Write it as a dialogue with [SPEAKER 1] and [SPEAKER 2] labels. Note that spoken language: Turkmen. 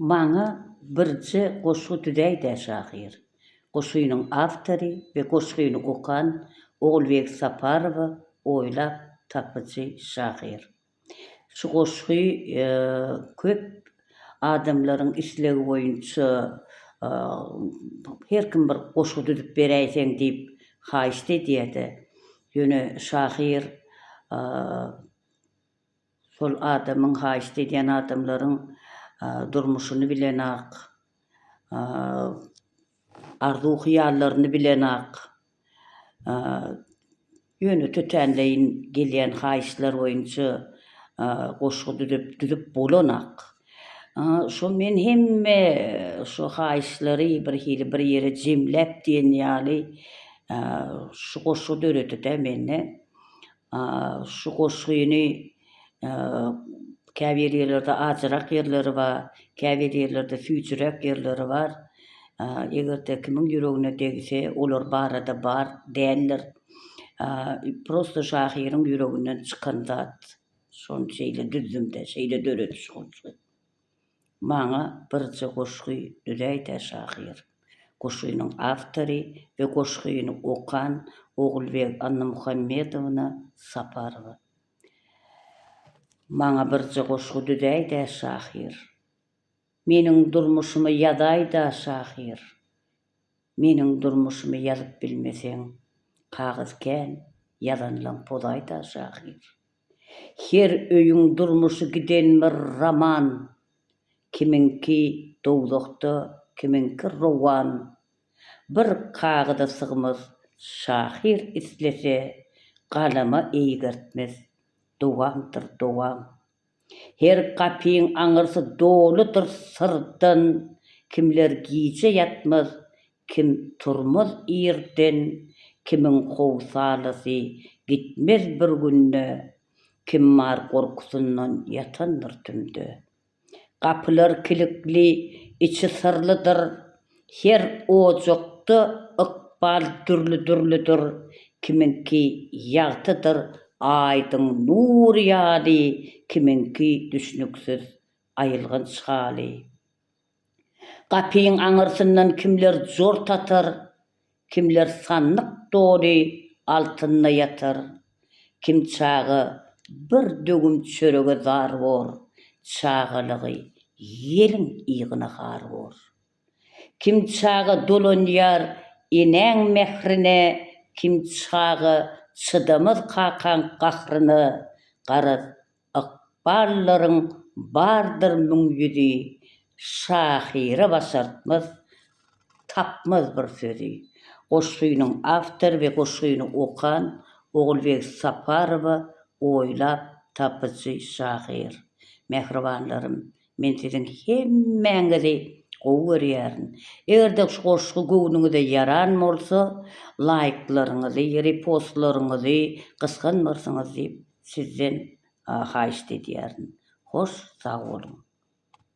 [SPEAKER 1] Maňa birçe goşgy düdäýde şahyr. Goşgynyň awtory we goşgyny okan Oglbek Saparowy oýlap tapyjy şahyr. Şu goşgy köp adamlaryň islegi boýunça her kim bir goşgy düdüp beräýseň diýip haýyş edýärdi. Ýöne şahyr şol adamyň haýyş edýän adamlaryň durmuşyny bilenok, arzu hyýallaryny bilenok, ýöne tötenleýin gelýän haýyşlar boýunça goşgy düdüp bolanok. Şo men hemme şu haýyşlary bir hili bir ýere jemläp diýen ýaly şu goşgy döretde menne şu goşgyny käbir ýerlerde ajrak ýerleri bar, käbir ýerlerde füýjürek ýerleri bar. Egerde kimiň ýüregine degse olar barada bar däller. Prosto şahyryň ýüreginden çykan zat. Şonu şeýle düzdümde, şeýle döret şu goşgy. Maňa birçe goşgy düdäýde şahyr. Goşgynyň awtory we goşgyny okan Oglbek Annamuhammedowyna Saparowy. Maňa birçe goşgy düdäýde şahyr. Meniň durmuşymy ýazaýda şahyr. Meniň durmuşymy ýazyp bilmeseň, kagazken ýazanlaň pozaýda şahyr. Her öýüň durmuşy giden bir roman, kiminki dowlukda, kiminki rowan. Bir kagaza sygmaz şahyr islese, galama eýgertmez. Dowamdyr, dowam. Her gapyň aňyrsy doludyr syrdan, kimler giýje ýatmaz, kim turmaz ýerden, kimiň howsalasy gitmez bir günde, kim mar gorkusundan ýatandyr tümde. Gapylar kilikli, içi syrlydyr, her ojokda ykbal dürli-dürlidir, kiminki ýagtydyr, aýdyň nur ýaly, kiminki düşnüksiz aýylgyn şaly. Gapyň aňyrsyndan kimler jor tatar, kimler sanlyk doly altynda ýatar. Kim çagy bir dögüm çörege zar bor, çagalygy ýeliň ýygyna har bor. Kim çagy dolanýar eneň mehrine, kim çagy çydamaz kakan gahryny, garaz ykballaryň bardyr müňjüdi, şahyra başartmaz, tapmaz bir sözi. Goşgynyň awtory we goşgyny okan Oglbek Saparowy oýlap tapyjy şahyr. Mehribanlarym, men siziň hemmeňizi gowy görýärin. Egerde şu goşgy göwnüňize yaran bolsa, like'laryňyzy, repostlaryňyzy gysganmarsyňyz diýip sizden haýyş edýärin. Hoş, sag bolun.